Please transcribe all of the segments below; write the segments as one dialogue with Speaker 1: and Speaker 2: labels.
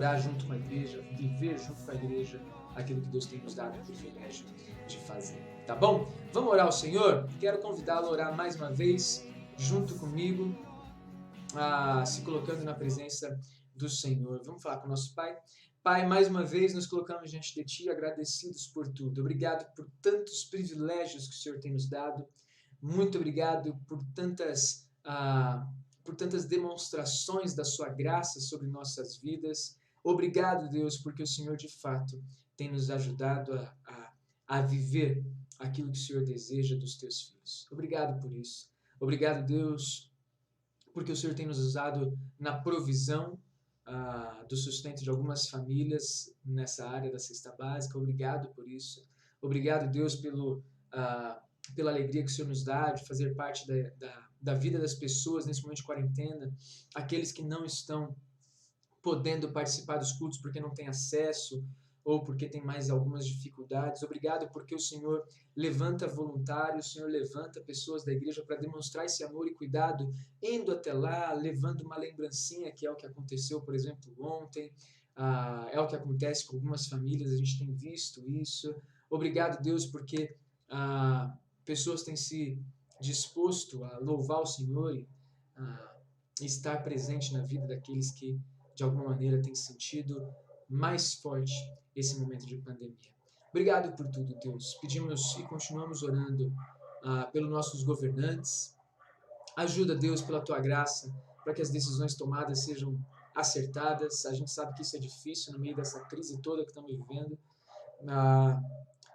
Speaker 1: orar junto com a igreja, viver junto com a igreja aquilo que Deus tem nos dado o privilégio de fazer. Tá bom? Vamos orar ao Senhor? Quero convidá-lo a orar mais uma vez junto comigo, se colocando na presença do Senhor. Vamos falar com o nosso Pai. Pai, mais uma vez nos colocamos diante de Ti, agradecidos por tudo. Obrigado por tantos privilégios que o Senhor tem nos dado. Muito obrigado por tantas demonstrações da Sua graça sobre nossas vidas. Obrigado, Deus, porque o Senhor, de fato, tem nos ajudado a viver aquilo que o Senhor deseja dos Teus filhos. Obrigado por isso. Obrigado, Deus, porque o Senhor tem nos usado na provisão do sustento de algumas famílias nessa área da cesta básica. Obrigado por isso. Obrigado, Deus, pela alegria que o Senhor nos dá de fazer parte da vida das pessoas nesse momento de quarentena, aqueles que não estão podendo participar dos cultos porque não têm acesso ou porque tem mais algumas dificuldades. Obrigado porque o Senhor levanta voluntários, o Senhor levanta pessoas da igreja para demonstrar esse amor e cuidado, indo até lá, levando uma lembrancinha, que é o que aconteceu, por exemplo, ontem, é o que acontece com algumas famílias, a gente tem visto isso. Obrigado, Deus, porque pessoas têm se disposto a louvar o Senhor e estar presente na vida daqueles que, de alguma maneira, têm sentido mais forte esse momento de pandemia. Obrigado por tudo, Deus. Pedimos e continuamos orando pelos nossos governantes. Ajuda, Deus, pela Tua graça, para que as decisões tomadas sejam acertadas. A gente sabe que isso é difícil no meio dessa crise toda que estamos vivendo,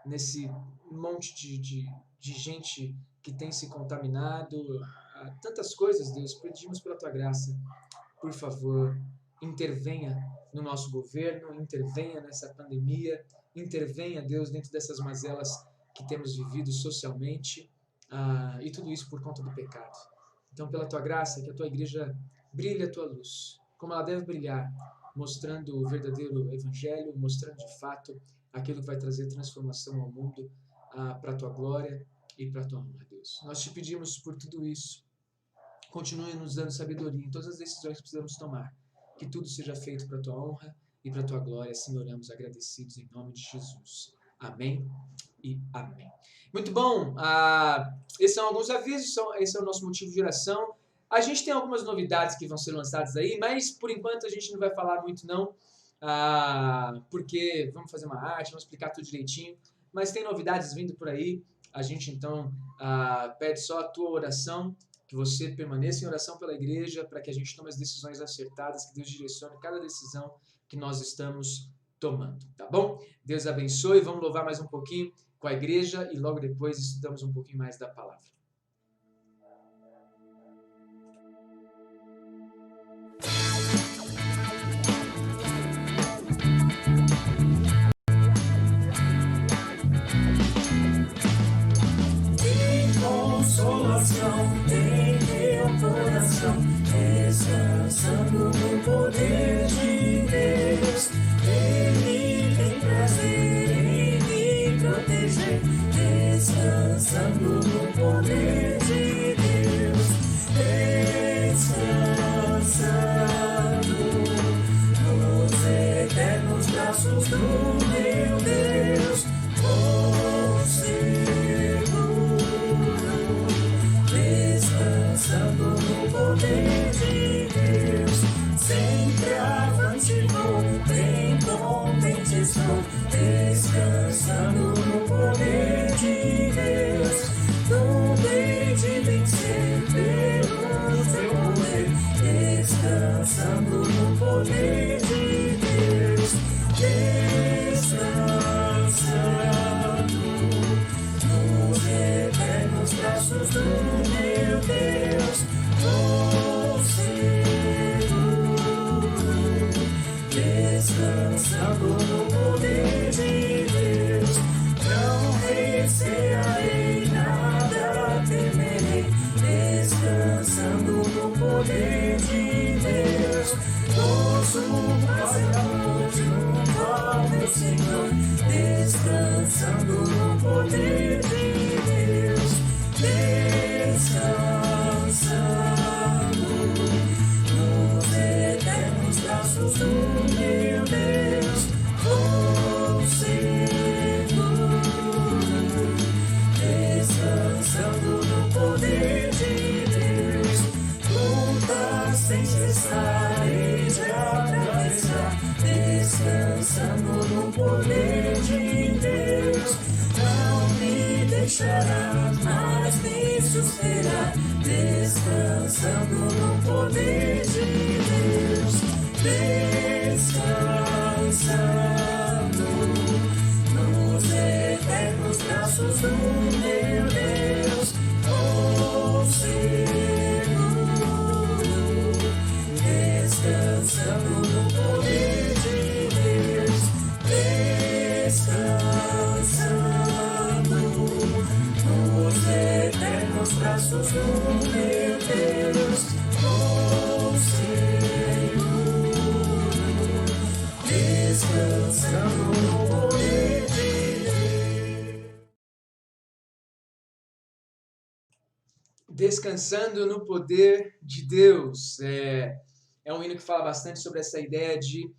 Speaker 1: nesse monte de gente que tem se contaminado, tantas coisas, Deus. Pedimos pela Tua graça, por favor, intervenha no nosso governo, intervenha nessa pandemia, intervenha, Deus, dentro dessas mazelas que temos vivido socialmente, e tudo isso por conta do pecado. Então, pela Tua graça, que a Tua igreja brilhe a Tua luz, como ela deve brilhar, mostrando o verdadeiro evangelho, mostrando de fato aquilo que vai trazer transformação ao mundo, para a Tua glória e para a Tua honra, Deus. Nós te pedimos por tudo isso. Continue nos dando sabedoria em todas as decisões que precisamos tomar. Que tudo seja feito para a Tua honra e para a Tua glória. Assim oramos agradecidos em nome de Jesus. Amém e amém. Muito bom. Esses são alguns avisos. Esse é o nosso motivo de oração. A gente tem algumas novidades que vão ser lançadas aí, mas por enquanto a gente não vai falar muito não, porque vamos fazer uma arte, vamos explicar tudo direitinho. Mas tem novidades vindo por aí. A gente então pede só a tua oração, que você permaneça em oração pela igreja, para que a gente tome as decisões acertadas, que Deus direcione cada decisão que nós estamos tomando, tá bom? Deus abençoe, vamos louvar mais um pouquinho com a igreja e logo depois estudamos um pouquinho mais da palavra.
Speaker 2: Em meu coração, descansando no poder de Deus. Ele tem prazer em me proteger, descansando no poder de Deus. Descansando nos eternos braços do meu Deus. Descansando no poder de Deus, sempre avante vou, bem contente estou, descansando no poder de Deus, no bem de vencer pelo teu poder, descansando no poder de Deus, descansando nos eternos braços do meu Deus, vou seguro, descansando no poder de Deus, não recearei, nada temerei, descansando no poder de Deus, gozo, paz e amor junto ao meu Senhor, descansando no poder de Deus, descansando nos eternos braços do meu descansando no poder de Deus. Não me deixará, mas me susterá, descansando no poder de Deus. Descansando nos eternos braços do meu Deus. Oh, seguro, descansando no poder de Deus. Descansando nos eternos braços do meu Deus. Oh, seguro, descansando no poder de Deus.
Speaker 1: Descansando no poder de Deus. É um hino que fala bastante sobre essa ideia de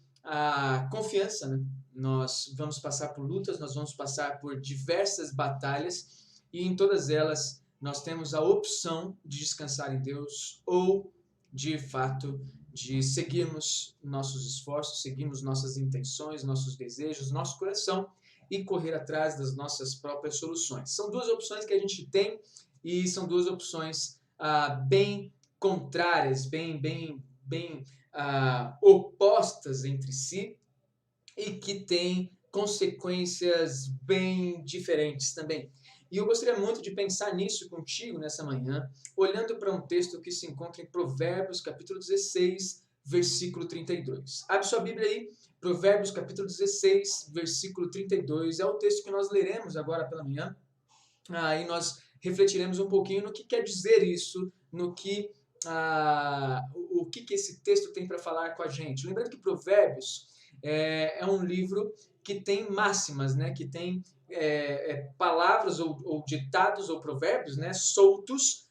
Speaker 1: confiança, né? Nós vamos passar por lutas, nós vamos passar por diversas batalhas e em todas elas nós temos a opção de descansar em Deus ou, de fato, de seguirmos nossos esforços, seguirmos nossas intenções, nossos desejos, nosso coração e correr atrás das nossas próprias soluções. São duas opções que a gente tem e são duas opções bem contrárias, bem opostas entre si e que têm consequências bem diferentes também. E eu gostaria muito de pensar nisso contigo nessa manhã, olhando para um texto que se encontra em Provérbios, capítulo 16, versículo 32. Abre sua Bíblia aí, Provérbios, capítulo 16, versículo 32. É o texto que nós leremos agora pela manhã. E nós refletiremos um pouquinho no que quer dizer isso, no que o que esse texto tem para falar com a gente. Lembrando que Provérbios é um livro que tem máximas, né? Que tem palavras ou ditados ou provérbios, né? Soltos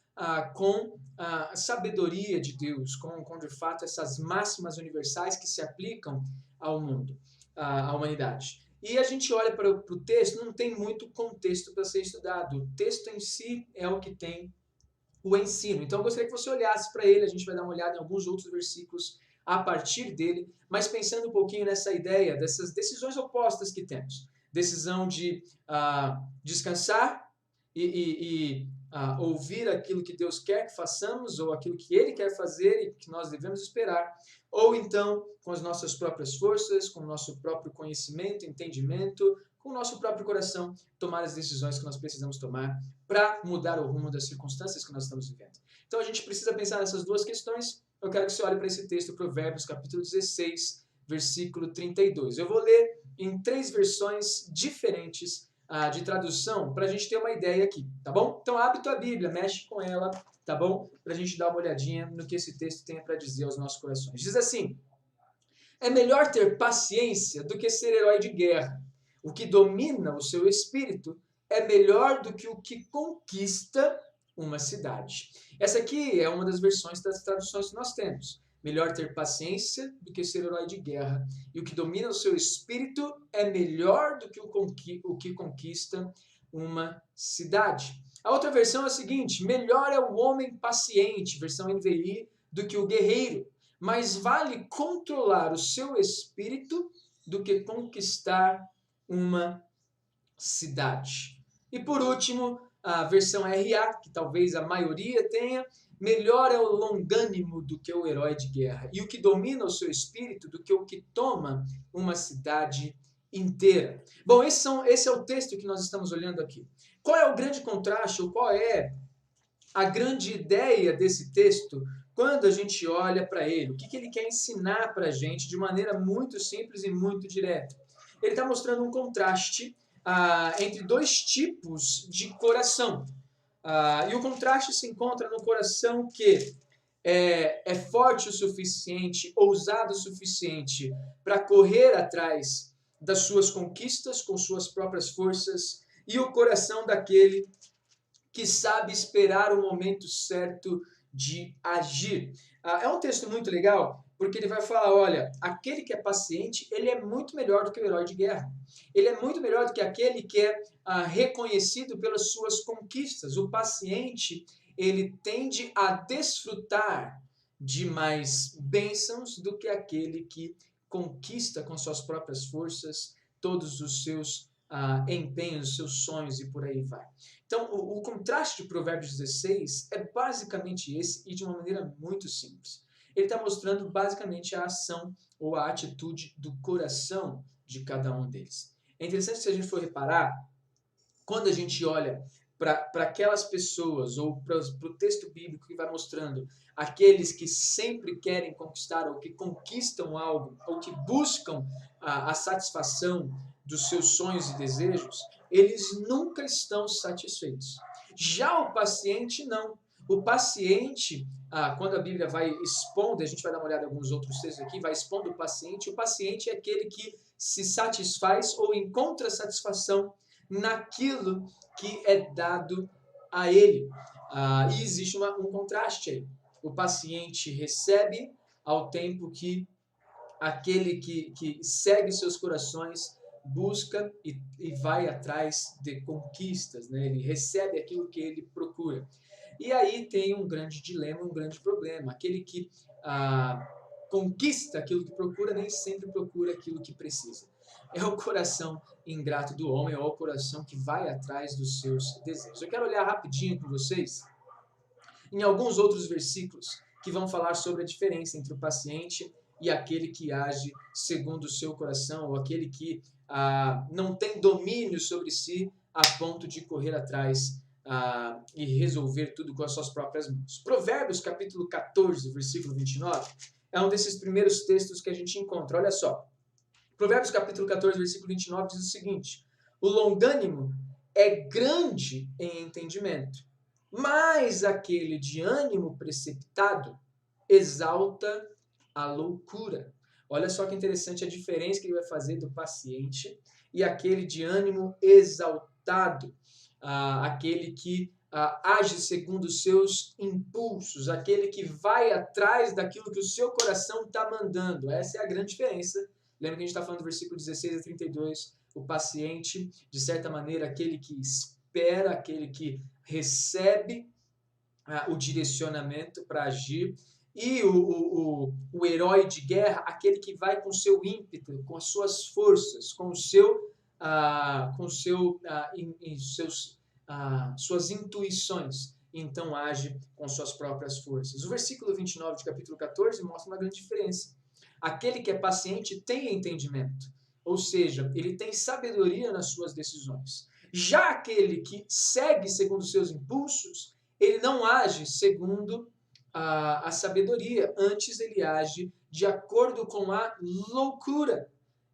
Speaker 1: com a sabedoria de Deus, com de fato essas máximas universais que se aplicam ao mundo, à humanidade. E a gente olha para o texto, não tem muito contexto para ser estudado. O texto em si é o que tem o ensino. Então eu gostaria que você olhasse para ele, a gente vai dar uma olhada em alguns outros versículos a partir dele, mas pensando um pouquinho nessa ideia, dessas decisões opostas que temos. Decisão de descansar e ouvir aquilo que Deus quer que façamos, ou aquilo que Ele quer fazer e que nós devemos esperar, ou então com as nossas próprias forças, com o nosso próprio conhecimento, entendimento, com o nosso próprio coração, tomar as decisões que nós precisamos tomar para mudar o rumo das circunstâncias que nós estamos vivendo. Então a gente precisa pensar nessas duas questões. Eu quero que você olhe para esse texto, Provérbios, capítulo 16, versículo 32. Eu vou ler em 3 versões diferentes de tradução para a gente ter uma ideia aqui, tá bom? Então abre tua Bíblia, mexe com ela, tá bom? Para a gente dar uma olhadinha no que esse texto tem para dizer aos nossos corações. Diz assim: é melhor ter paciência do que ser herói de guerra. O que domina o seu espírito é melhor do que o que conquista uma cidade. Essa aqui é uma das versões das traduções que nós temos. Melhor ter paciência do que ser herói de guerra. E o que domina o seu espírito é melhor do que o que conquista uma cidade. A outra versão é a seguinte: melhor é o homem paciente, versão NVI, do que o guerreiro. Mais vale controlar o seu espírito do que conquistar uma cidade. E por último, a versão RA, que talvez a maioria tenha: melhor é o longânimo do que o herói de guerra, e o que domina o seu espírito do que o que toma uma cidade inteira. Bom, esse é o texto que nós estamos olhando aqui. Qual é o grande contraste, ou qual é a grande ideia desse texto quando a gente olha para ele? O que ele quer ensinar para a gente de maneira muito simples e muito direta? Ele está mostrando um contraste entre 2 tipos de coração. E o contraste se encontra no coração que é forte o suficiente, ousado o suficiente para correr atrás das suas conquistas com suas próprias forças, e o coração daquele que sabe esperar o momento certo de agir. É um texto muito legal, porque ele vai falar, olha, aquele que é paciente, ele é muito melhor do que o herói de guerra. Ele é muito melhor do que aquele que é reconhecido pelas suas conquistas. O paciente, ele tende a desfrutar de mais bênçãos do que aquele que conquista com suas próprias forças todos os seus empenhos, os seus sonhos e por aí vai. Então, o contraste de Provérbios 16 é basicamente esse e de uma maneira muito simples. Ele está mostrando basicamente a ação ou a atitude do coração de cada um deles. É interessante se a gente for reparar, quando a gente olha para aquelas pessoas ou para o texto bíblico que vai mostrando aqueles que sempre querem conquistar ou que conquistam algo ou que buscam a satisfação dos seus sonhos e desejos, eles nunca estão satisfeitos. Já o paciente não. O paciente, quando a Bíblia vai expondo, a gente vai dar uma olhada em alguns outros textos aqui, vai expondo o paciente é aquele que se satisfaz ou encontra satisfação naquilo que é dado a ele. E existe um contraste aí. O paciente recebe ao tempo que aquele que segue seus corações busca e vai atrás de conquistas, né? Ele recebe aquilo que ele procura. E aí tem um grande dilema, um grande problema. Aquele que conquista aquilo que procura nem sempre procura aquilo que precisa. É o coração ingrato do homem, é o coração que vai atrás dos seus desejos. Eu quero olhar rapidinho com vocês em alguns outros versículos que vão falar sobre a diferença entre o paciente e aquele que age segundo o seu coração, ou aquele que não tem domínio sobre si a ponto de correr atrás e resolver tudo com as suas próprias mãos. Provérbios, capítulo 14, versículo 29, é um desses primeiros textos que a gente encontra. Olha só. Provérbios, capítulo 14, versículo 29, diz o seguinte: o longânimo é grande em entendimento, mas aquele de ânimo precipitado exalta a loucura. Olha só que interessante a diferença que ele vai fazer do paciente e aquele de ânimo exaltado, aquele que age segundo os seus impulsos, aquele que vai atrás daquilo que o seu coração está mandando. Essa é a grande diferença. Lembra que a gente está falando do versículo 16 a 32, o paciente, de certa maneira, aquele que espera, aquele que recebe o direcionamento para agir, e o herói de guerra, aquele que vai com seu ímpeto, com as suas forças, com suas intuições, e então age com suas próprias forças. O versículo 29 de capítulo 14 mostra uma grande diferença. Aquele que é paciente tem entendimento, ou seja, ele tem sabedoria nas suas decisões. Já aquele que segue segundo os seus impulsos, ele não age segundo a sabedoria, antes ele age de acordo com a loucura.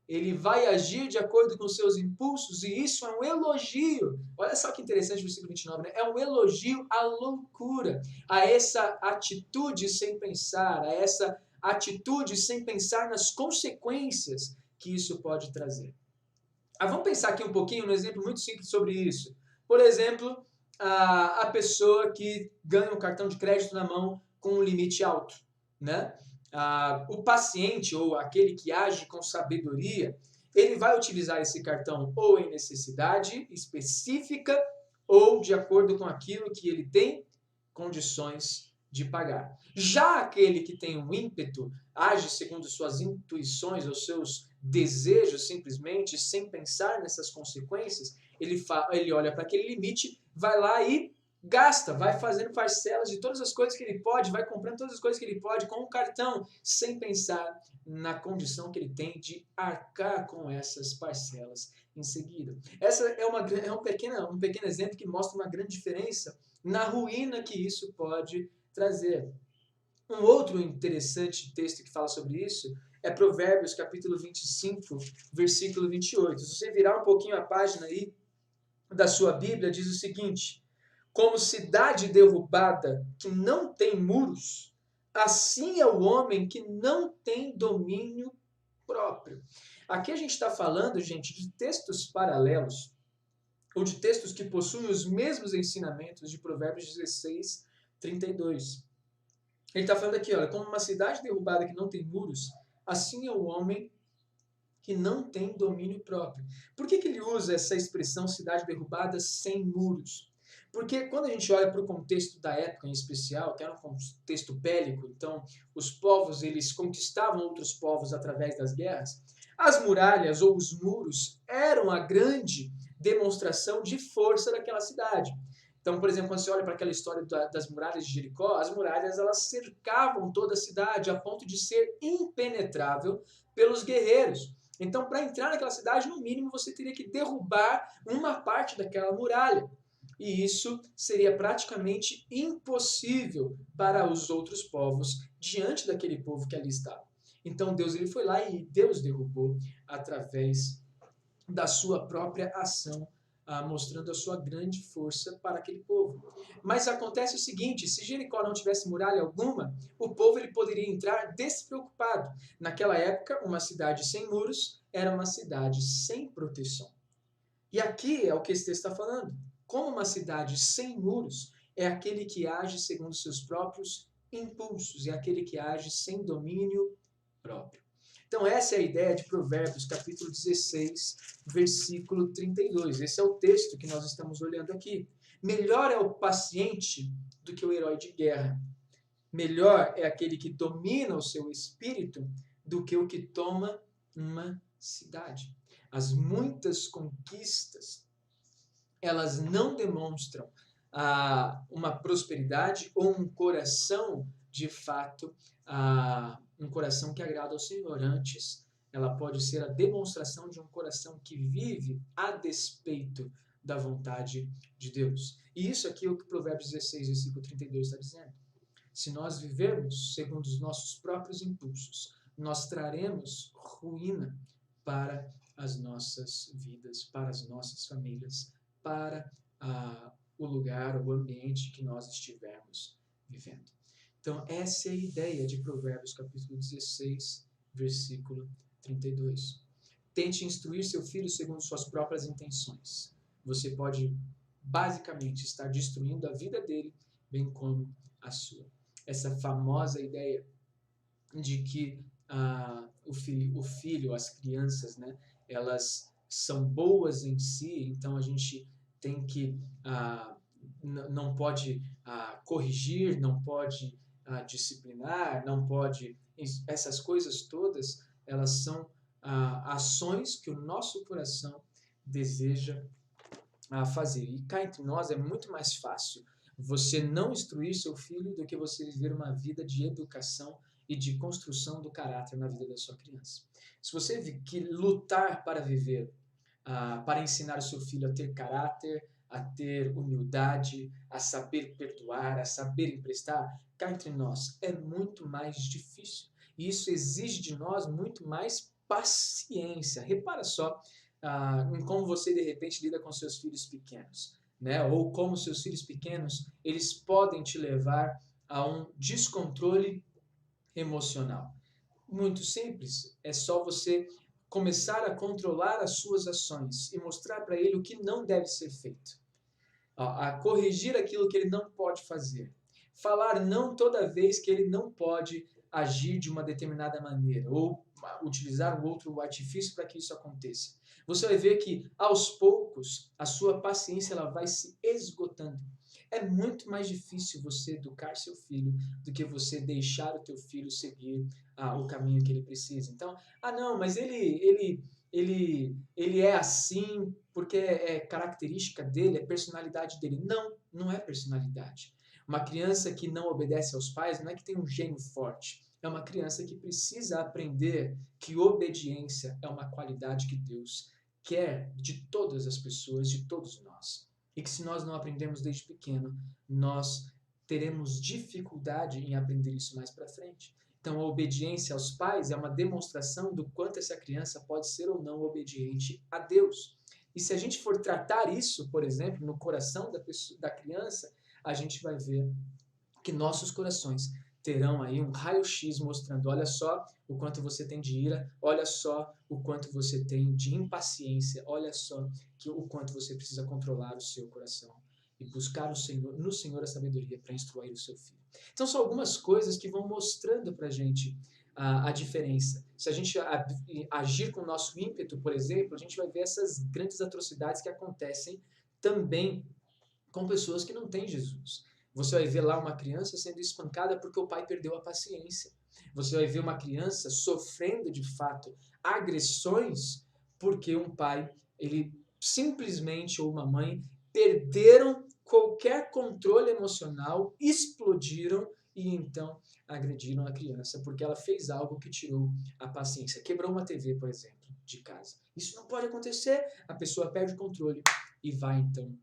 Speaker 1: Ele vai agir de acordo com seus impulsos, e isso é um elogio. Olha só que interessante o versículo 29, né? É um elogio à loucura, a essa atitude sem pensar, a essa atitude sem pensar nas consequências que isso pode trazer. Vamos pensar aqui um pouquinho num exemplo muito simples sobre isso. Por exemplo, a pessoa que ganha um cartão de crédito na mão com um limite alto, né? O paciente ou aquele que age com sabedoria, ele vai utilizar esse cartão ou em necessidade específica ou de acordo com aquilo que ele tem condições de pagar. Já aquele que tem um ímpeto, age segundo suas intuições ou seus desejos simplesmente, sem pensar nessas consequências, ele olha para aquele limite, vai lá e gasta, vai fazendo parcelas de todas as coisas que ele pode, vai comprando todas as coisas que ele pode com um cartão, sem pensar na condição que ele tem de arcar com essas parcelas em seguida. Essa é um pequeno exemplo que mostra uma grande diferença na ruína que isso pode trazer. Um outro interessante texto que fala sobre isso é Provérbios, capítulo 25, versículo 28. Se você virar um pouquinho a página aí da sua Bíblia, diz o seguinte: como cidade derrubada que não tem muros, assim é o homem que não tem domínio próprio. Aqui a gente está falando, gente, de textos paralelos, ou de textos que possuem os mesmos ensinamentos de Provérbios 16, 32. Ele está falando aqui, olha, como uma cidade derrubada que não tem muros, assim é o homem que não tem domínio próprio. Por que ele usa essa expressão cidade derrubada sem muros? Porque quando a gente olha para o contexto da época em especial, que era um contexto bélico, então os povos eles conquistavam outros povos através das guerras, as muralhas ou os muros eram a grande demonstração de força daquela cidade. Então, por exemplo, quando você olha para aquela história das muralhas de Jericó, as muralhas elas cercavam toda a cidade a ponto de ser impenetrável pelos guerreiros. Então, para entrar naquela cidade, no mínimo, você teria que derrubar uma parte daquela muralha. E isso seria praticamente impossível para os outros povos diante daquele povo que ali estava. Então Deus ele foi lá e Deus derrubou através da sua própria ação, mostrando a sua grande força para aquele povo. Mas acontece o seguinte, se Jericó não tivesse muralha alguma, o povo ele poderia entrar despreocupado. Naquela época, uma cidade sem muros era uma cidade sem proteção. E aqui é o que esse texto está falando. Como uma cidade sem muros é aquele que age segundo seus próprios impulsos, é aquele que age sem domínio próprio. Então essa é a ideia de Provérbios, capítulo 16, versículo 32. Esse é o texto que nós estamos olhando aqui. Melhor é o paciente do que o herói de guerra. Melhor é aquele que domina o seu espírito do que o que toma uma cidade. As muitas conquistas, elas não demonstram uma prosperidade ou um coração, de fato, um coração que agrada ao Senhor. Antes, ela pode ser a demonstração de um coração que vive a despeito da vontade de Deus. E isso aqui é o que Provérbios 16, versículo 32 está dizendo. Se nós vivermos segundo os nossos próprios impulsos, nós traremos ruína para as nossas vidas, para as nossas famílias, para o lugar, o ambiente que nós estivermos vivendo. Então, essa é a ideia de Provérbios, capítulo 16, versículo 32. Tente instruir seu filho segundo suas próprias intenções. Você pode, basicamente, estar destruindo a vida dele, bem como a sua. Essa famosa ideia de que o filho, as crianças, né, elas são boas em si, então a gente tem que, não pode corrigir, não pode disciplinar, não pode, essas coisas todas, elas são ações que o nosso coração deseja fazer. E cá entre nós é muito mais fácil você não instruir seu filho do que você viver uma vida de educação e de construção do caráter na vida da sua criança. Se você que lutar para viver, para ensinar o seu filho a ter caráter, a ter humildade, a saber perdoar, a saber emprestar, cá entre nós é muito mais difícil. E isso exige de nós muito mais paciência. Repara só em como você de repente lida com seus filhos pequenos, né? Ou como seus filhos pequenos eles podem te levar a um descontrole emocional. Muito simples, é só você começar a controlar as suas ações e mostrar para ele o que não deve ser feito, a corrigir aquilo que ele não pode fazer, falar não toda vez que ele não pode agir de uma determinada maneira ou utilizar um outro artifício para que isso aconteça. Você vai ver que aos poucos a sua paciência ela vai se esgotando. É muito mais difícil você educar seu filho do que você deixar o teu filho seguir o caminho que ele precisa. Então, não, mas ele é assim porque é característica dele, é personalidade dele. Não, não é personalidade. Uma criança que não obedece aos pais não é que tem um gênio forte. É uma criança que precisa aprender que obediência é uma qualidade que Deus quer de todas as pessoas, de todos nós. E que se nós não aprendemos desde pequeno, nós teremos dificuldade em aprender isso mais para frente. Então, a obediência aos pais é uma demonstração do quanto essa criança pode ser ou não obediente a Deus. E se a gente for tratar isso, por exemplo, no coração da criança, a gente vai ver que nossos corações terão aí um raio-x mostrando, olha só o quanto você tem de ira, olha só o quanto você tem de impaciência, olha só o quanto você precisa controlar o seu coração e buscar no Senhor a sabedoria para instruir o seu filho. Então são algumas coisas que vão mostrando para a gente a diferença. Se a gente agir com o nosso ímpeto, por exemplo, a gente vai ver essas grandes atrocidades que acontecem também com pessoas que não têm Jesus. Você vai ver lá uma criança sendo espancada porque o pai perdeu a paciência. Você vai ver uma criança sofrendo de fato agressões porque um pai, ele simplesmente, ou uma mãe, perderam qualquer controle emocional, explodiram e então agrediram a criança porque ela fez algo que tirou a paciência. Quebrou uma TV, por exemplo, de casa. Isso não pode acontecer. A pessoa perde o controle e vai então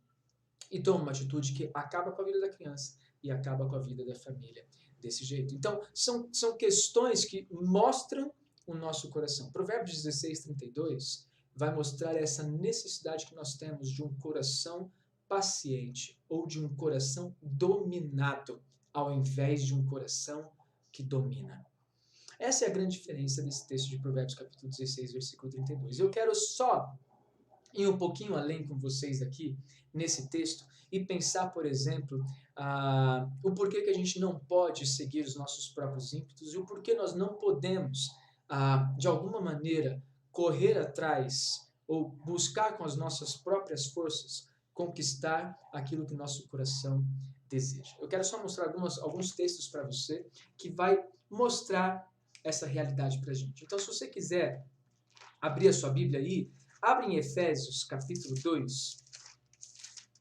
Speaker 1: e toma uma atitude que acaba com a vida da criança e acaba com a vida da família desse jeito. Então, são questões que mostram o nosso coração. Provérbios 16:32 vai mostrar essa necessidade que nós temos de um coração paciente ou de um coração dominado, ao invés de um coração que domina. Essa é a grande diferença desse texto de Provérbios capítulo 16, versículo 32. Eu quero só ir um pouquinho além com vocês aqui, nesse texto, e pensar, por exemplo, o porquê que a gente não pode seguir os nossos próprios ímpetos e o porquê nós não podemos, de alguma maneira, correr atrás ou buscar com as nossas próprias forças conquistar aquilo que o nosso coração deseja. Eu quero só mostrar alguns textos para você que vai mostrar essa realidade para a gente. Então, se você quiser abrir a sua Bíblia aí, abre em Efésios capítulo 2,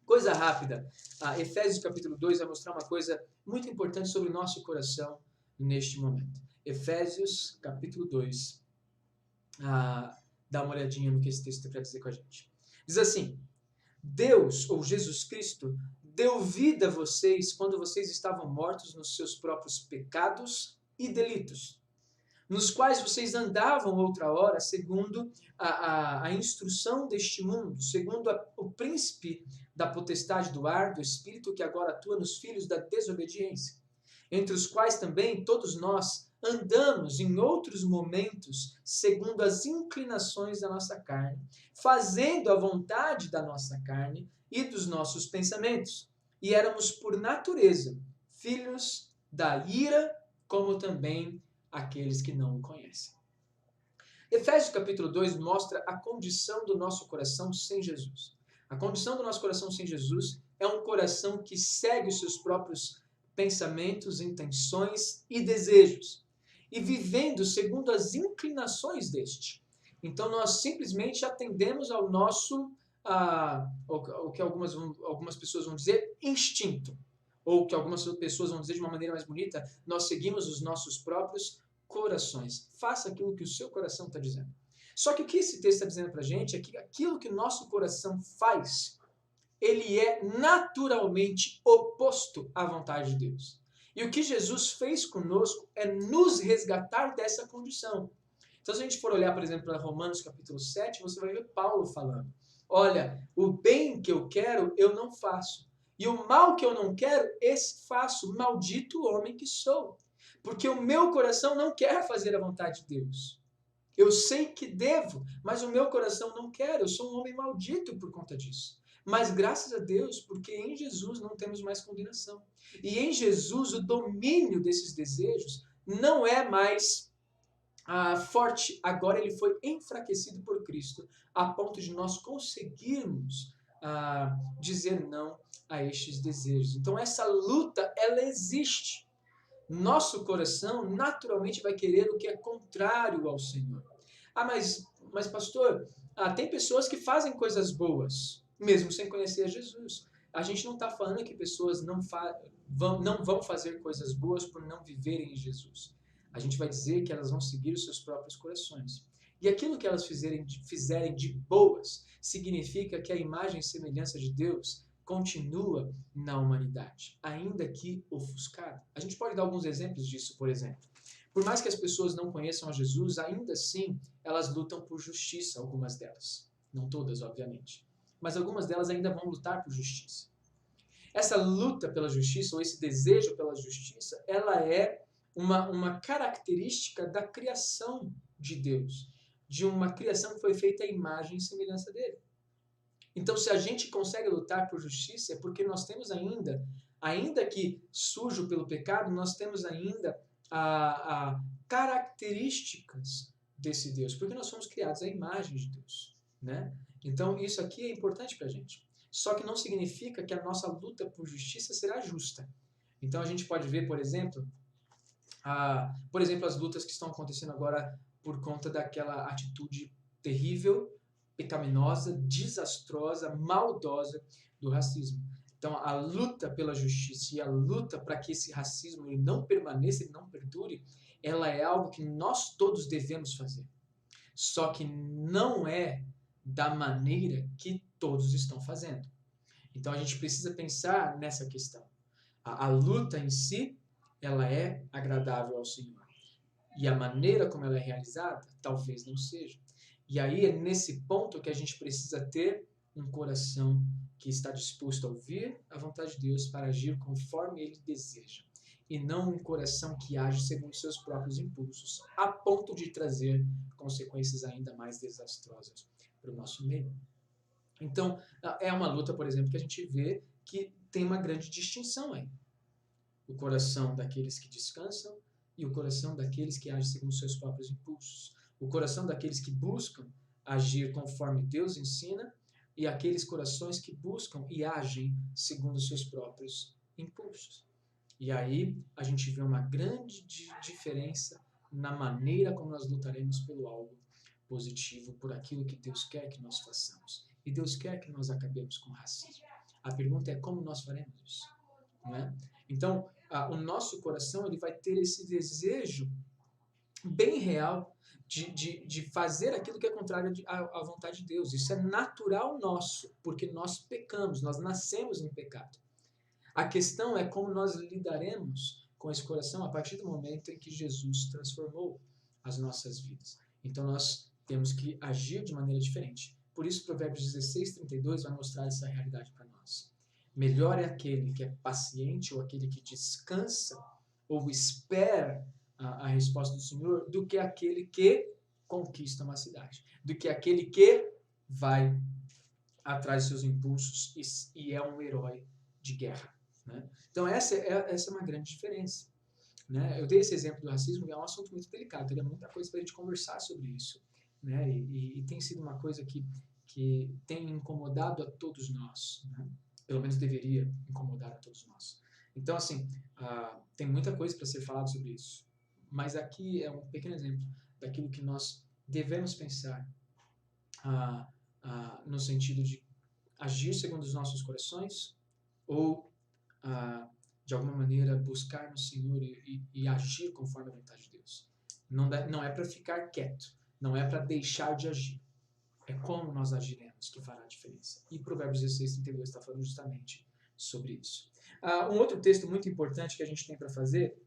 Speaker 1: coisa rápida. Efésios capítulo 2 vai mostrar uma coisa muito importante sobre o nosso coração neste momento. Efésios capítulo 2, dá uma olhadinha no que esse texto tem para dizer com a gente. Diz assim: Deus, ou Jesus Cristo, deu vida a vocês quando vocês estavam mortos nos seus próprios pecados e delitos, nos quais vocês andavam outra hora, segundo a instrução deste mundo, segundo o príncipe da potestade do ar, do espírito que agora atua nos filhos da desobediência, entre os quais também todos nós andamos em outros momentos, segundo as inclinações da nossa carne, fazendo a vontade da nossa carne e dos nossos pensamentos. E éramos, por natureza, filhos da ira, como também aqueles que não o conhecem. Efésios capítulo 2 mostra a condição do nosso coração sem Jesus. A condição do nosso coração sem Jesus é um coração que segue os seus próprios pensamentos, intenções e desejos, e vivendo segundo as inclinações deste. Então nós simplesmente atendemos ao nosso, o que algumas pessoas vão dizer, instinto. Ou que algumas pessoas vão dizer de uma maneira mais bonita, nós seguimos os nossos próprios corações. Faça aquilo que o seu coração está dizendo. Só que o que esse texto está dizendo para a gente é que aquilo que o nosso coração faz, ele é naturalmente oposto à vontade de Deus. E o que Jesus fez conosco é nos resgatar dessa condição. Então, se a gente for olhar, por exemplo, para Romanos capítulo 7, você vai ver Paulo falando: olha, o bem que eu quero, eu não faço. E o mal que eu não quero, esse faço. Maldito homem que sou. Porque o meu coração não quer fazer a vontade de Deus. Eu sei que devo, mas o meu coração não quer. Eu sou um homem maldito por conta disso. Mas graças a Deus, porque em Jesus não temos mais condenação. E em Jesus o domínio desses desejos não é mais forte. Agora ele foi enfraquecido por Cristo, a ponto de nós conseguirmos dizer não a estes desejos. Então essa luta, ela existe. Nosso coração naturalmente vai querer o que é contrário ao Senhor. Mas pastor, tem pessoas que fazem coisas boas, mesmo sem conhecer Jesus. A gente não está falando que pessoas não vão fazer coisas boas por não viverem em Jesus. A gente vai dizer que elas vão seguir os seus próprios corações. E aquilo que elas fizerem de boas significa que a imagem e semelhança de Deus continua na humanidade, ainda que ofuscada. A gente pode dar alguns exemplos disso, por exemplo. Por mais que as pessoas não conheçam a Jesus, ainda assim elas lutam por justiça, algumas delas. Não todas, obviamente. Mas algumas delas ainda vão lutar por justiça. Essa luta pela justiça, ou esse desejo pela justiça, ela é uma característica da criação de Deus, de uma criação que foi feita à imagem e semelhança dele. Então, se a gente consegue lutar por justiça, é porque nós temos ainda que sujo pelo pecado, nós temos ainda características desse Deus, porque nós somos criados à imagem de Deus, né? Então, isso aqui é importante para a gente. só que não significa que a nossa luta por justiça será justa. Então a gente pode ver, por exemplo, as lutas que estão acontecendo agora por conta daquela atitude terrível, pecaminosa, desastrosa, maldosa do racismo. Então, a luta pela justiça e a luta para que esse racismo ele não permaneça, ele não perdure, ela é algo que nós todos devemos fazer. Só que não é da maneira que todos estão fazendo. Então, a gente precisa pensar nessa questão. A luta em si, ela é agradável ao Senhor. E a maneira como ela é realizada, talvez não seja. E aí é nesse ponto que a gente precisa ter um coração que está disposto a ouvir a vontade de Deus para agir conforme Ele deseja. E não um coração que age segundo seus próprios impulsos, a ponto de trazer consequências ainda mais desastrosas para o nosso meio. Então, é uma luta, por exemplo, que a gente vê que tem uma grande distinção aí. O coração daqueles que descansam e o coração daqueles que agem segundo seus próprios impulsos. O coração daqueles que buscam agir conforme Deus ensina e aqueles corações que buscam e agem segundo seus próprios impulsos. E aí a gente vê uma grande diferença na maneira como nós lutaremos pelo algo positivo, por aquilo que Deus quer que nós façamos. E Deus quer que nós acabemos com o racismo. A pergunta é como nós faremos isso, não é? Então, o nosso coração ele vai ter esse desejo bem real de fazer aquilo que é contrário à vontade de Deus. Isso é natural nosso, porque nós pecamos, nós nascemos em pecado. A questão é como nós lidaremos com esse coração a partir do momento em que Jesus transformou as nossas vidas. Então nós temos que agir de maneira diferente. Por isso, Provérbios 16:32 vai mostrar essa realidade para nós. Melhor é aquele que é paciente ou aquele que descansa ou espera a resposta do Senhor do que aquele que conquista uma cidade, do que aquele que vai atrás de seus impulsos e é um herói de guerra. Né? Então essa é uma grande diferença. Né? Eu dei esse exemplo do racismo, que é um assunto muito delicado, teria muita coisa para a gente conversar sobre isso. Né? E tem sido uma coisa que tem incomodado a todos nós. Né? Pelo menos deveria incomodar a todos nós. Então, assim, tem muita coisa para ser falado sobre isso. Mas aqui é um pequeno exemplo daquilo que nós devemos pensar no sentido de agir segundo os nossos corações ou, de alguma maneira, buscar no Senhor e agir conforme a vontade de Deus. Não é para ficar quieto, não é para deixar de agir. É como nós agiremos que fará a diferença. E Provérbios 16:32 está falando justamente sobre isso. Um outro texto muito importante que a gente tem para fazer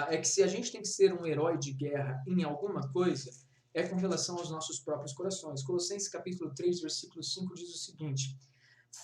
Speaker 1: é que se a gente tem que ser um herói de guerra em alguma coisa, é com relação aos nossos próprios corações. Colossenses capítulo 3, versículo 5 diz o seguinte: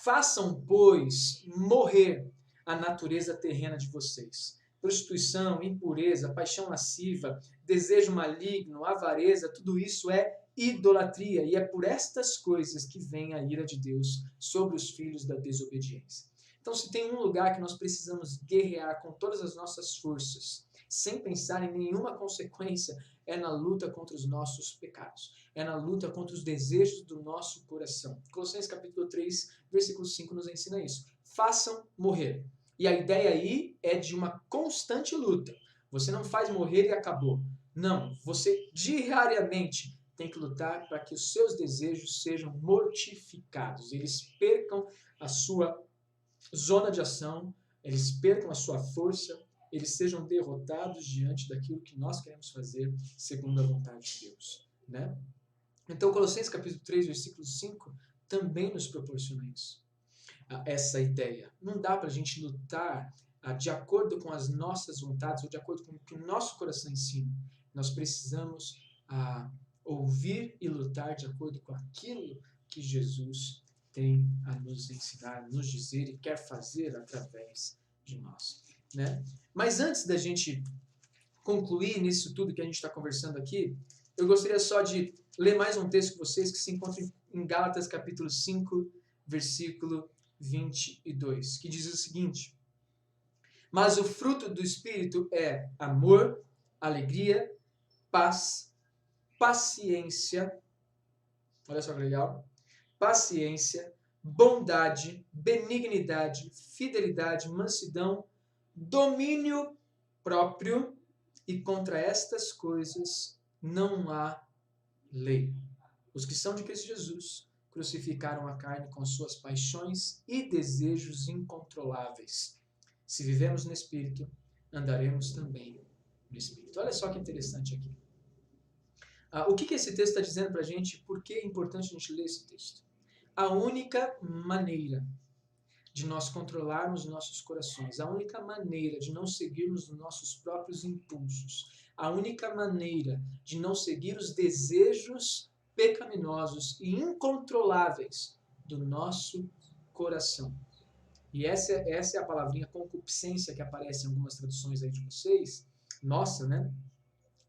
Speaker 1: façam, pois, morrer a natureza terrena de vocês. Prostituição, impureza, paixão lasciva, desejo maligno, avareza, tudo isso é idolatria, e é por estas coisas que vem a ira de Deus sobre os filhos da desobediência. Então, se tem um lugar que nós precisamos guerrear com todas as nossas forças, sem pensar em nenhuma consequência, é na luta contra os nossos pecados, é na luta contra os desejos do nosso coração. Colossenses capítulo 3, versículo 5 nos ensina isso. Façam morrer. E a ideia aí é de uma constante luta. Você não faz morrer e acabou. Não, você diariamente tem que lutar para que os seus desejos sejam mortificados, eles percam a sua zona de ação, eles percam a sua força, eles sejam derrotados diante daquilo que nós queremos fazer segundo a vontade de Deus. Né? Então, Colossenses capítulo 3, versículo 5 também nos proporciona isso, essa ideia. Não dá para a gente lutar de acordo com as nossas vontades ou de acordo com o que o nosso coração ensina. Nós precisamos ouvir e lutar de acordo com aquilo que Jesus tem a nos ensinar, a nos dizer e quer fazer através de nós. Né? Mas antes da gente concluir nisso tudo que a gente está conversando aqui, eu gostaria só de ler mais um texto com vocês que se encontra em Gálatas capítulo 5, versículo 22, que diz o seguinte: mas o fruto do Espírito é amor, alegria, paz, paciência, olha só que legal, paciência, bondade, benignidade, fidelidade, mansidão, domínio próprio, e contra estas coisas não há lei. Os que são de Cristo Jesus crucificaram a carne com suas paixões e desejos incontroláveis. Se vivemos no Espírito, andaremos também no Espírito. Olha só que interessante aqui. O que esse texto está dizendo para a gente? Por que é importante a gente ler esse texto? A única maneira de nós controlarmos nossos corações, a única maneira de não seguirmos os nossos próprios impulsos, a única maneira de não seguir os desejos pecaminosos e incontroláveis do nosso coração. E essa é a palavrinha concupiscência que aparece em algumas traduções aí de vocês, nossa, né?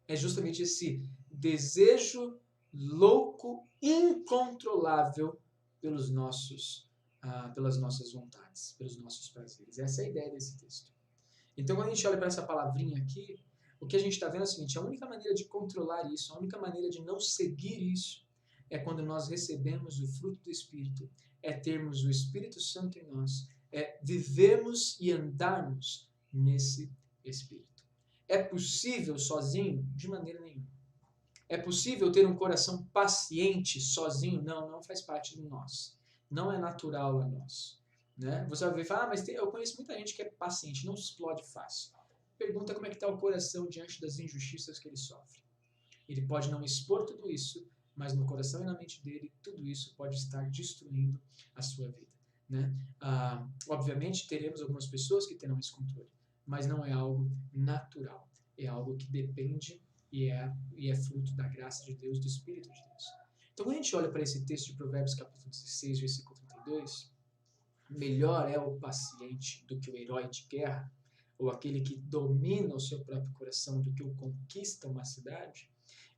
Speaker 1: É justamente esse desejo louco, incontrolável pelas nossas vontades, pelos nossos prazeres. Essa é a ideia desse texto. Então, quando a gente olha para essa palavrinha aqui, o que a gente está vendo é o seguinte: a única maneira de controlar isso, a única maneira de não seguir isso, é quando nós recebemos o fruto do Espírito, é termos o Espírito Santo em nós, é vivermos e andarmos nesse Espírito. É possível sozinho? De maneira nenhuma. É possível ter um coração paciente sozinho? Não, não faz parte de nós. Não é natural a nós. Né? Você vai ver e falar, mas eu conheço muita gente que é paciente, não se explode fácil. Pergunta como é que está o coração diante das injustiças que ele sofre. Ele pode não expor tudo isso, mas no coração e na mente dele, tudo isso pode estar destruindo a sua vida. Né? Obviamente, teremos algumas pessoas que terão esse controle, mas não é algo natural. É algo que depende e é fruto da graça de Deus, do Espírito de Deus. Então, quando a gente olha para esse texto de Provérbios, capítulo 16, versículo 32, melhor é o paciente do que o herói de guerra, ou aquele que domina o seu próprio coração do que o conquista uma cidade.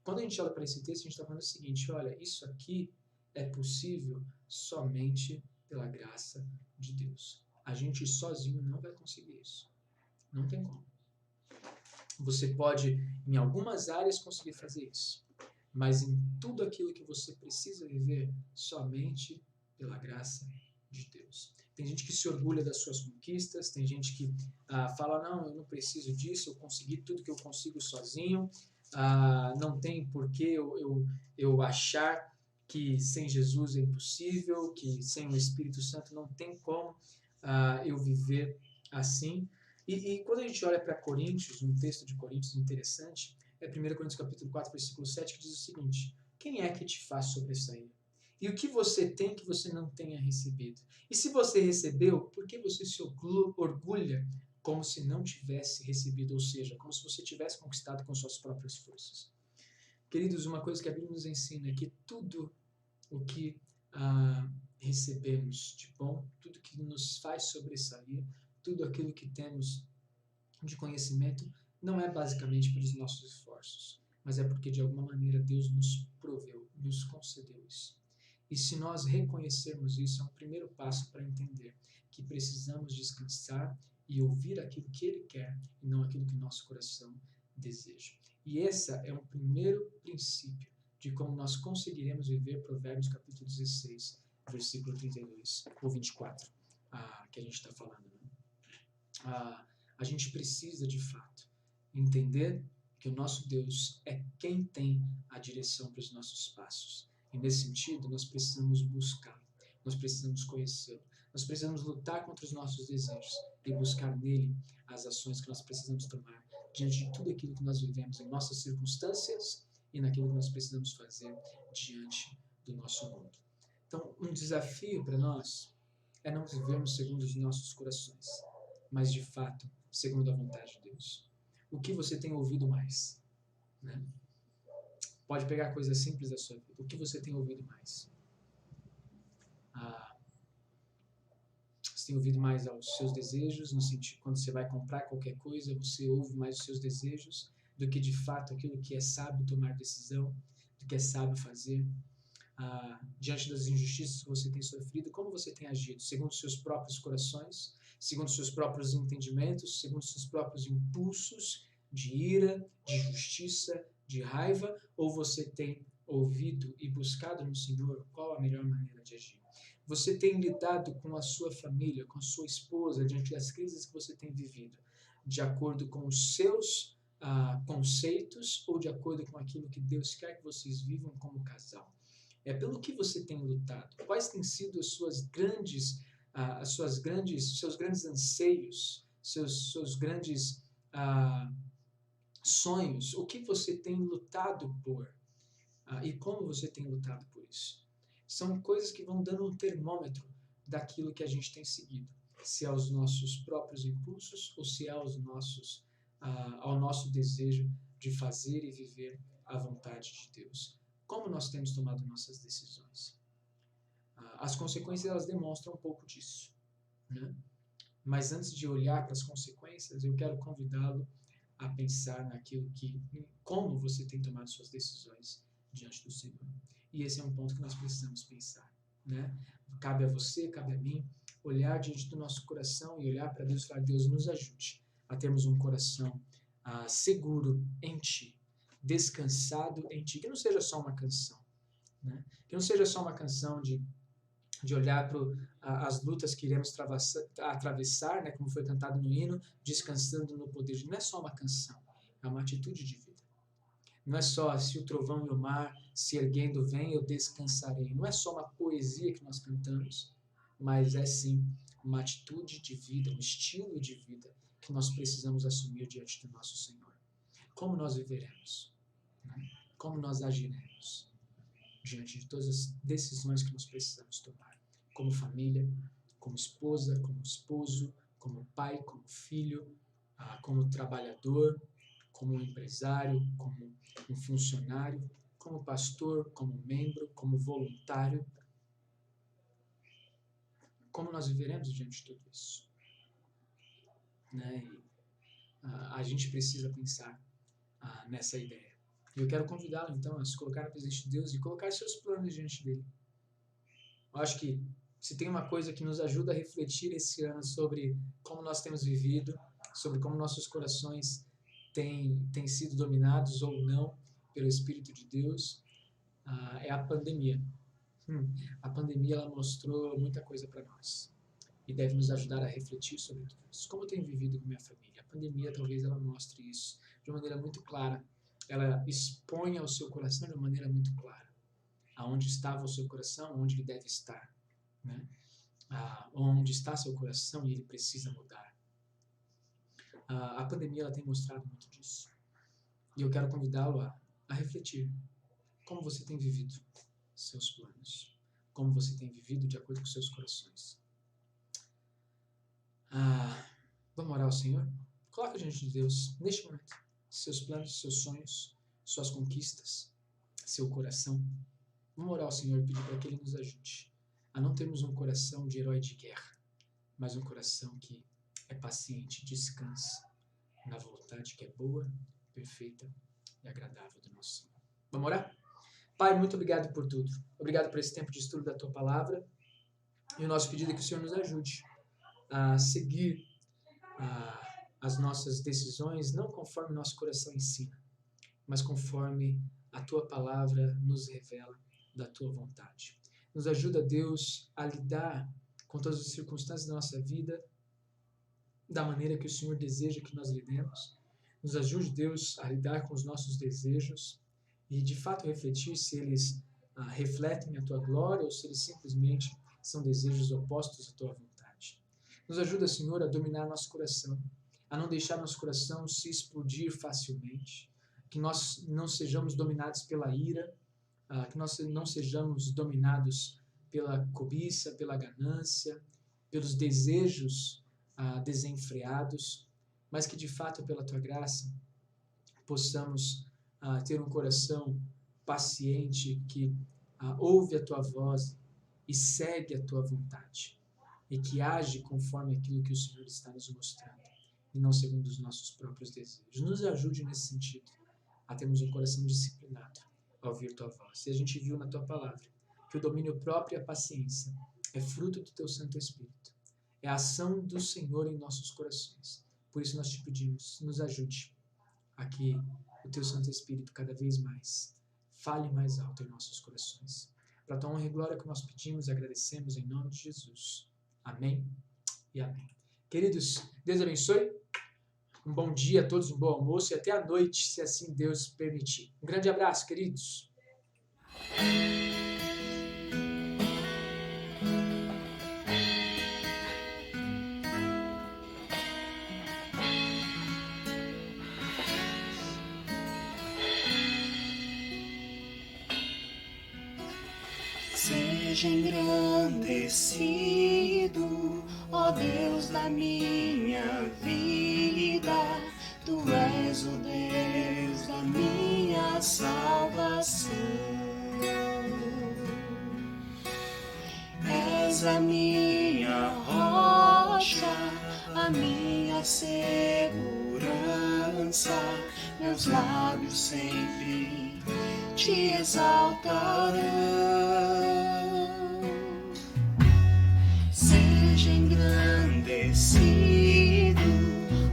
Speaker 1: Quando a gente olha para esse texto, a gente está falando o seguinte: olha, isso aqui é possível somente pela graça de Deus. A gente sozinho não vai conseguir isso. Não tem como. Você pode, em algumas áreas, conseguir fazer isso, mas em tudo aquilo que você precisa viver, somente pela graça de Deus. Tem gente que se orgulha das suas conquistas, tem gente que fala, não, eu não preciso disso, eu consegui tudo que eu consigo sozinho, não tem por que eu achar que sem Jesus é impossível, que sem o Espírito Santo não tem como eu viver assim. E quando a gente olha para Coríntios, um texto de Coríntios interessante, é 1 Coríntios capítulo 4, versículo 7, que diz o seguinte: quem é que te faz sobressair? E o que você tem que você não tenha recebido? E se você recebeu, por que você se orgulha como se não tivesse recebido? Ou seja, como se você tivesse conquistado com suas próprias forças. Queridos, uma coisa que a Bíblia nos ensina é que tudo o que recebemos de bom, tudo que nos faz sobressair, tudo aquilo que temos de conhecimento, não é basicamente pelos nossos esforços, mas é porque de alguma maneira Deus nos proveu, nos concedeu isso. E se nós reconhecermos isso, é um primeiro passo para entender que precisamos descansar e ouvir aquilo que Ele quer e não aquilo que nosso coração deseja. E esse é um primeiro princípio de como nós conseguiremos viver Provérbios capítulo 16, versículo 32 ou 24, que a gente está falando. Né? A gente precisa, de fato, entender que o nosso Deus é quem tem a direção para os nossos passos. E nesse sentido, nós precisamos buscá-lo, nós precisamos conhecê-lo, nós precisamos lutar contra os nossos desejos e buscar nele as ações que nós precisamos tomar diante de tudo aquilo que nós vivemos em nossas circunstâncias e naquilo que nós precisamos fazer diante do nosso mundo. Então, um desafio para nós é não vivermos segundo os nossos corações, mas de fato, segundo a vontade de Deus. O que você tem ouvido mais? Né? Pode pegar coisas simples da sua vida. O que você tem ouvido mais? Você tem ouvido mais aos seus desejos, no sentido, quando você vai comprar qualquer coisa, você ouve mais os seus desejos do que de fato aquilo que é sábio tomar decisão, do que é sábio fazer. Diante das injustiças que você tem sofrido, como você tem agido? Segundo os seus próprios corações, segundo os seus próprios entendimentos, segundo os seus próprios impulsos de ira, de justiça, de raiva, ou você tem ouvido e buscado no Senhor, qual a melhor maneira de agir? Você tem lidado com a sua família, com a sua esposa, diante das crises que você tem vivido, de acordo com os seus conceitos ou de acordo com aquilo que Deus quer que vocês vivam como casal? É pelo que você tem lutado? Quais têm sido seus grandes anseios, seus grandes sonhos? O que você tem lutado por? E como você tem lutado por isso? São coisas que vão dando um termômetro daquilo que a gente tem seguido. Se é aos nossos próprios impulsos ou se é ao nosso desejo de fazer e viver a vontade de Deus. Como nós temos tomado nossas decisões? As consequências, elas demonstram um pouco disso, né? Mas antes de olhar para as consequências, eu quero convidá-lo a pensar como você tem tomado suas decisões diante do Senhor. E esse é um ponto que nós precisamos pensar, né? Cabe a você, cabe a mim, olhar diante do nosso coração e olhar para Deus e falar: Deus, nos ajude a termos um coração seguro em Ti, descansado em Ti, que não seja só uma canção, né? Que não seja só uma canção de olhar para as lutas que iremos atravessar, né, como foi cantado no hino, descansando no poder de Deus. Não é só uma canção, é uma atitude de vida. Não é só se o trovão e o mar se erguendo vem, eu descansarei. Não é só uma poesia que nós cantamos, mas é sim uma atitude de vida, um estilo de vida que nós precisamos assumir diante do nosso Senhor. Como nós viveremos? Né? Como nós agiremos diante de todas as decisões que nós precisamos tomar? Como família, como esposa, como esposo, como pai, como filho, como trabalhador, como empresário, como um funcionário, como pastor, como membro, como voluntário. Como nós viveremos diante de tudo isso? Né? A gente precisa pensar nessa ideia. E eu quero convidá-lo, então, a se colocar na presença de Deus e colocar seus planos diante dele. Eu acho que se tem uma coisa que nos ajuda a refletir esse ano sobre como nós temos vivido, sobre como nossos corações têm sido dominados ou não pelo Espírito de Deus, é a pandemia. A pandemia, ela mostrou muita coisa para nós e deve nos ajudar a refletir sobre tudo isso. Como eu tenho vivido com minha família? A pandemia talvez ela mostre isso de uma maneira muito clara. Ela expõe ao seu coração de uma maneira muito clara aonde estava o seu coração, onde ele deve estar, né? Onde está seu coração e ele precisa mudar. A pandemia ela tem mostrado muito disso. E eu quero convidá-lo a refletir. Como você tem vivido seus planos? Como você tem vivido de acordo com seus corações? Vamos orar ao Senhor? Coloca diante de Deus, neste momento, seus planos, seus sonhos, suas conquistas, seu coração. Vamos orar ao Senhor e pedir para que Ele nos ajude a não termos um coração de herói de guerra, mas um coração que é paciente, descansa na vontade que é boa, perfeita e agradável do nosso Senhor. Vamos orar? Pai, muito obrigado por tudo. Obrigado por esse tempo de estudo da Tua Palavra. E o nosso pedido é que o Senhor nos ajude a seguir as nossas decisões, não conforme o nosso coração ensina, mas conforme a Tua Palavra nos revela da Tua vontade. Nos ajuda, Deus, a lidar com todas as circunstâncias da nossa vida da maneira que o Senhor deseja que nós lidemos. Nos ajude, Deus, a lidar com os nossos desejos e, de fato, refletir se eles refletem a Tua glória ou se eles simplesmente são desejos opostos à Tua vontade. Nos ajuda, Senhor, a dominar nosso coração, a não deixar nosso coração se explodir facilmente, que nós não sejamos dominados pela ira, que nós não sejamos dominados pela cobiça, pela ganância, pelos desejos desenfreados, mas que de fato, pela Tua graça, possamos ter um coração paciente que ouve a Tua voz e segue a Tua vontade e que age conforme aquilo que o Senhor está nos mostrando e não segundo os nossos próprios desejos. Nos ajude nesse sentido a termos um coração disciplinado ao ouvir Tua voz. E a gente viu na Tua Palavra que o domínio próprio e a paciência é fruto do Teu Santo Espírito. É a ação do Senhor em nossos corações. Por isso nós te pedimos, nos ajude a que o Teu Santo Espírito cada vez mais fale mais alto em nossos corações. Para a tua honra e glória que nós pedimos e agradecemos em nome de Jesus. Amém e amém. Queridos, Deus abençoe. Um bom dia a todos, um bom almoço e até a noite, se assim Deus permitir. Um grande abraço, queridos.
Speaker 2: Seja engrandecido, ó Deus da minha vida. Tu és o Deus da minha salvação. És a minha rocha, a minha segurança. Meus lábios sempre te exaltarão. Seja engrandecido,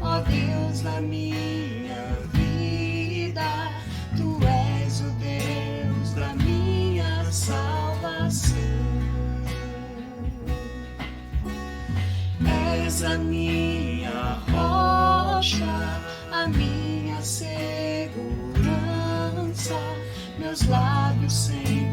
Speaker 2: ó Deus da minha vida. Tu és o Deus da minha salvação. És a minha rocha, a minha segurança. Meus lábios sempre